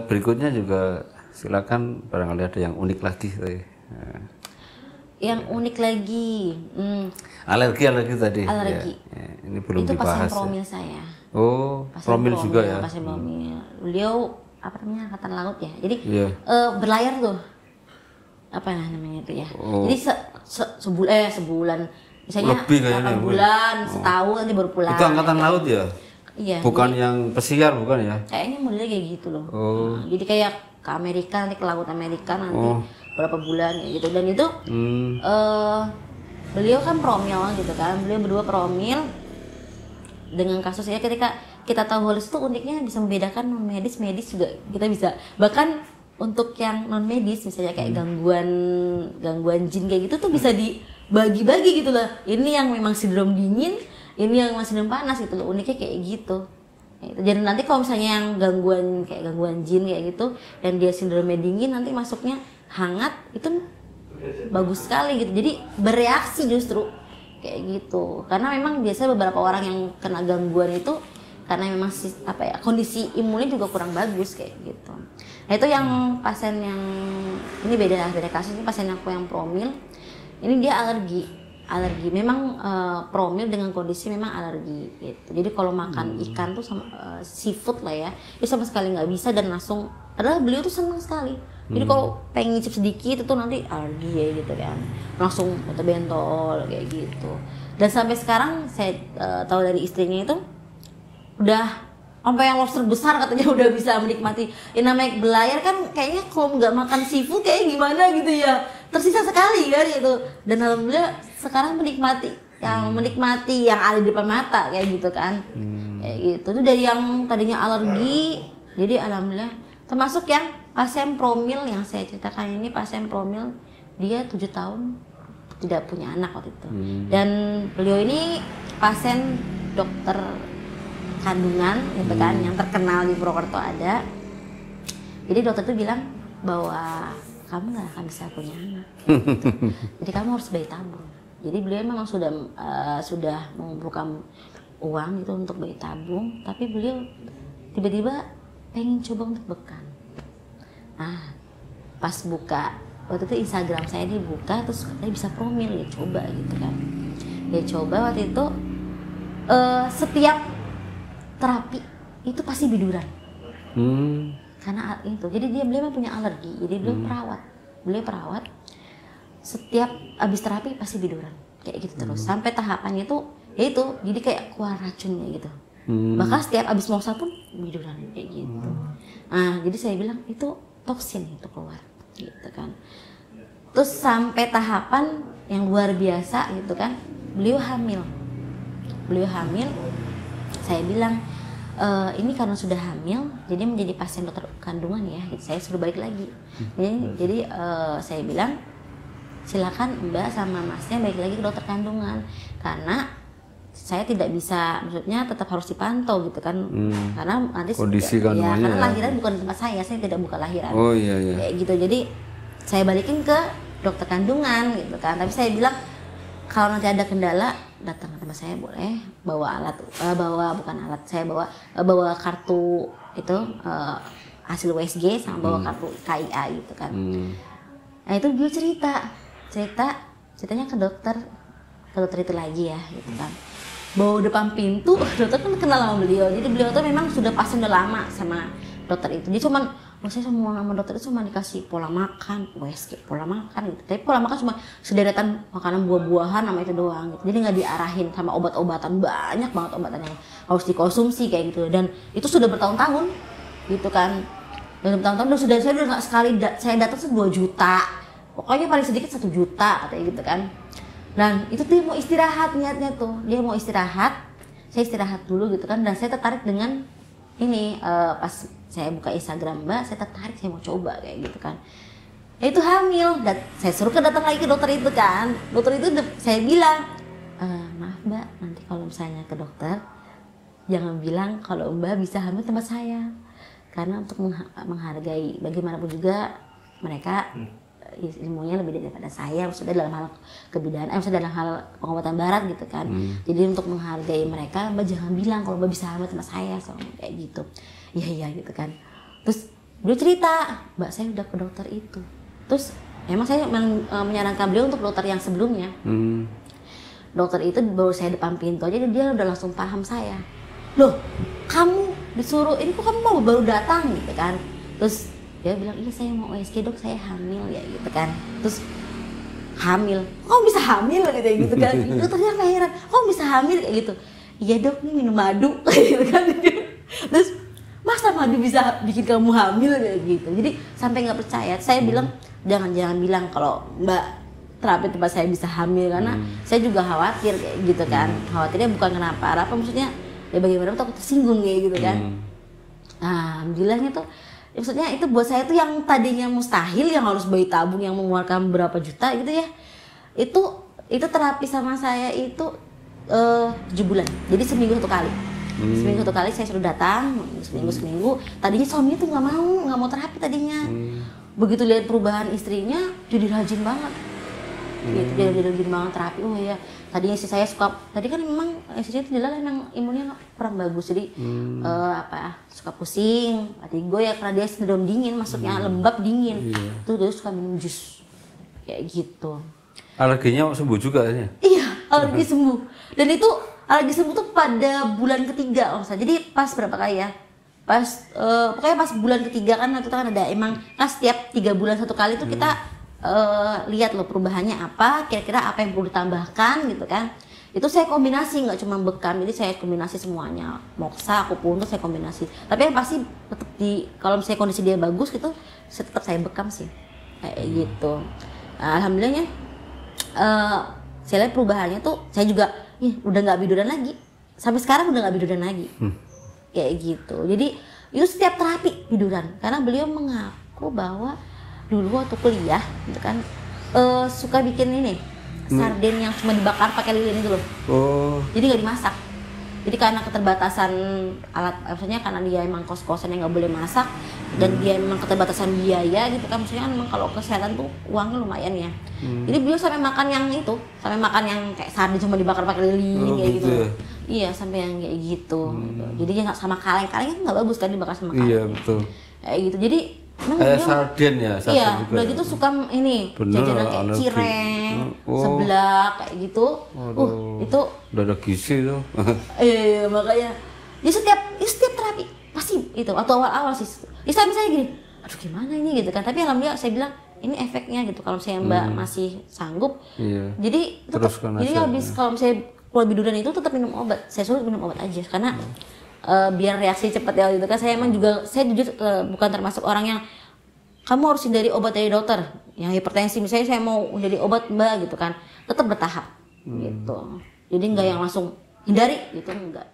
berikutnya juga silakan barangkali ada yang unik lagi. Yang unik lagi, Alergi tadi. alergi. Ya, ini belum Itu pasien dibahas. promil saya. Oh, Pasien promil juga ya. Pasien promil. Beliau apa namanya, angkatan laut ya. Jadi Iya. berlayar tuh. Apa namanya itu ya. Oh. Jadi sebulan misalnya Lebih kayaknya. 8 bulan, setahun nanti baru pulang. Itu angkatan laut ya? Iya. Bukan yang pesiar, bukan ya? Kayaknya modelnya kayak gitu loh. Oh. Nah, jadi kayak ke Amerika, nanti ke laut Amerika nanti berapa bulan kayak gitu. Dan itu beliau kan promil gitu kan. Beliau berdua promil. Dengan kasusnya ketika kita tahu holis itu uniknya bisa membedakan non medis, medis juga kita bisa. Bahkan untuk yang non medis misalnya kayak gangguan jin kayak gitu tuh bisa dibagi-bagi gitu lah. Ini yang memang sindrom dingin, ini yang masih sindrom panas gitu loh. Uniknya kayak gitu. Jadi nanti kalau misalnya yang gangguan jin kayak gitu dan dia sindromnya dingin, nanti masuknya hangat, itu bagus sekali gitu. Jadi bereaksi justru kayak gitu. Karena memang biasanya beberapa orang yang kena gangguan itu karena memang kondisi imunnya juga kurang bagus kayak gitu. Nah itu yang pasien yang ini beda kasus. Ini pasien aku yang promil. Ini dia alergi. Memang promil dengan kondisi memang alergi gitu. Jadi kalau makan ikan tuh sama seafood lah ya, dia sama sekali nggak bisa dan langsung. Adalah beliau tuh senang sekali. Jadi kalau pengen ngicip sedikit itu nanti alergi ya gitu kan, langsung bentol kayak gitu. Dan sampai sekarang saya tahu dari istrinya itu udah sampai yang lobster besar katanya udah bisa menikmati. Yang namanya belayar kan kayaknya kalau nggak makan seafood kayak gimana gitu ya, tersisa sekali kan gitu. Dan alhamdulillah sekarang menikmati yang ada di depan mata kayak gitu kan. Kayak gitu. Itu dari yang tadinya alergi, jadi alhamdulillah. Termasuk yang pasien promil yang saya ceritakan ini, pasien promil dia 7 tahun tidak punya anak waktu itu. Dan beliau ini pasien dokter kandungan gitu kan, yang terkenal di Purwokerto ada. Jadi dokter itu bilang bahwa kamu nggak akan bisa punya anak. Jadi kamu harus bayi tabung. Jadi beliau memang sudah mengumpulkan uang itu untuk bayi tabung, tapi beliau tiba-tiba pengen coba untuk bekan. Nah, pas buka waktu itu Instagram saya dibuka, terus katanya bisa promil, ya coba gitu kan. Dia coba waktu itu setiap terapi itu pasti biduran. Karena itu, jadi beliau punya alergi, jadi beliau perawat. Setiap habis terapi pasti biduran, kayak gitu terus. Sampai tahapannya itu, ya itu, jadi kayak keluar racunnya gitu. Bahkan setiap habis mosa pun biduran kayak gitu. Nah, jadi saya bilang itu toksin itu keluar, gitu kan. Terus sampai tahapan yang luar biasa gitu kan, beliau hamil. Saya bilang ini karena sudah hamil, jadi menjadi pasien dokter kandungan ya. Saya suruh balik lagi. Jadi saya bilang silakan Mbak sama Masnya balik lagi ke dokter kandungan, karena saya tidak bisa, maksudnya tetap harus dipantau gitu kan. Karena nanti kondisi kandungannya karena lahiran bukan di tempat saya tidak buka lahiran. Oh iya. Kayak gitu. Jadi saya balikin ke dokter kandungan gitu kan. Tapi saya bilang kalau nanti ada kendala datang ke tempat saya, boleh bawa alat, bawa kartu itu hasil USG sama bawa kartu KIA gitu kan. Nah itu dia ceritanya ke dokter itu lagi ya gitu kan. Bawa depan pintu, dokter kan kenal sama beliau. Jadi beliau tuh memang sudah pasien udah lama sama dokter itu. Jadi saya semua sama dokter itu cuma dikasih pola makan, USG, pola makan gitu. Tapi pola makan cuma sederetan makanan buah-buahan sama itu doang gitu. Jadi nggak diarahin sama obat-obatan, banyak banget obatan yang harus dikonsumsi kayak gitu. Dan itu sudah bertahun-tahun gitu kan. Dan bertahun-tahun saya udah nggak sekali saya datang 2 juta. Pokoknya paling sedikit 1 juta kayak gitu kan. Dan itu dia mau istirahat, niatnya tuh dia mau istirahat. Saya istirahat dulu gitu kan. Dan saya tertarik dengan ini pas saya buka Instagram Mbak, saya tertarik, saya mau coba kayak gitu kan. Ya itu hamil, dan saya suruh datang lagi ke dokter itu kan. Dokter itu saya bilang, maaf Mbak, nanti kalau misalnya ke dokter jangan bilang kalau Mbak bisa hamil tempat saya, karena untuk menghargai bagaimanapun juga mereka ilmunya lebih daripada saya, maksudnya dalam hal kebidanan, maksudnya dalam hal pengobatan barat gitu kan. Jadi untuk menghargai mereka, Mbak jangan bilang kalau Mbak bisa hamil sama saya, so, kayak gitu. Iya gitu kan. Terus Beliau cerita, Mbak saya udah ke dokter itu. Terus emang saya menyarankan beliau untuk dokter yang sebelumnya. Dokter itu baru saya depan pintu aja dia udah langsung paham saya. Loh, kamu disuruh ini kok kamu baru datang gitu kan. Terus dia bilang, iya saya mau USG dok, saya hamil ya gitu kan. Terus hamil, kok bisa hamil gitu kan. Dokternya heran, kok bisa hamil kayak gitu. Iya dok, ini minum madu gitu kan. Terus masa madu bisa bikin kamu hamil kayak gitu. Jadi sampai nggak percaya. Saya bilang jangan bilang kalau Mbak terapi tempat saya bisa hamil karena saya juga khawatir kayak gitu kan. Khawatirnya bukan kenapa apa maksudnya ya bagaimana aku tersinggung kayak gitu kan. Nah, alhamdulillahnya tuh maksudnya itu buat saya tuh yang tadinya mustahil yang harus bayi tabung yang mengeluarkan berapa juta gitu ya. Itu terapi sama saya itu 7 bulan. Jadi seminggu 1 kali. Seminggu 1 kali saya suruh datang, seminggu. Tadinya suaminya tuh nggak mau terapi tadinya. Begitu lihat perubahan istrinya jadi rajin banget. Gitu, jadi rajin banget terapi. Oh ya, tadinya istri saya suka, tadi kan memang istri saya tidak memang imunnya kurang bagus, jadi suka pusing, vertigo ya karena dia sindrom dingin, maksudnya lembab dingin. Tuh dia suka minum jus kayak gitu. Alerginya sembuh juga ya? Iya, alergi sembuh. Dan itu alergi sembuh tuh pada bulan ketiga, jadi pas berapa kali ya? Pokoknya pas bulan ketiga kan itu kan ada emang kan setiap 3 bulan 1 kali tuh kita lihat loh perubahannya apa, kira-kira apa yang perlu ditambahkan gitu kan. Itu saya kombinasi, nggak cuma bekam, jadi saya kombinasi semuanya, moxa, akupunktur saya kombinasi. Tapi yang pasti tetap kalau misalnya kondisi dia bagus gitu, tetap saya bekam sih kayak gitu. Nah, alhamdulillahnya saya lihat perubahannya tuh saya juga udah nggak biduran lagi, sampai sekarang udah nggak biduran lagi kayak gitu. Jadi itu setiap terapi biduran karena beliau mengaku bahwa dulu waktu kuliah gitu kan suka bikin ini sarden yang cuma dibakar pakai lilin itu loh. Jadi nggak dimasak. Jadi karena keterbatasan alat, maksudnya karena dia emang kos-kosan yang nggak boleh masak dan dia emang keterbatasan biaya gitu kan, maksudnya kan emang kalau kesehatan tuh uangnya lumayan ya. Jadi beliau sampai makan yang itu, sampai makan yang kayak sarden cuma dibakar pakai lilin kayak gitu. Iya, sampai yang kayak gitu. Jadi ya nggak sama kaleng kan nggak bagus kan dibakar sama kaleng. Iya betul. Kayak gitu. Jadi sarden ya, sarden iya, juga. Udah gitu suka ini jajanan kayak cireng, seblak kayak gitu. Itu udah ada gizi tuh. Iya, makanya. Jadi setiap terapi pasti itu atau awal-awal sih. Sampai saya gini, aduh gimana ini gitu kan. Tapi alhamdulillah saya bilang ini efeknya gitu kalau misalnya Mbak masih sanggup. Iya. Jadi habis kalau misalnya keluar biduran itu tetap minum obat. Saya suruh minum obat aja karena biar reaksi cepat ya gitu kan. Saya emang juga saya jujur bukan termasuk orang yang kamu harus hindari obat dari dokter yang hipertensi misalnya saya mau hindari obat Mbak gitu kan, tetap bertahap gitu. Jadi nggak yang langsung hindari gitu, enggak.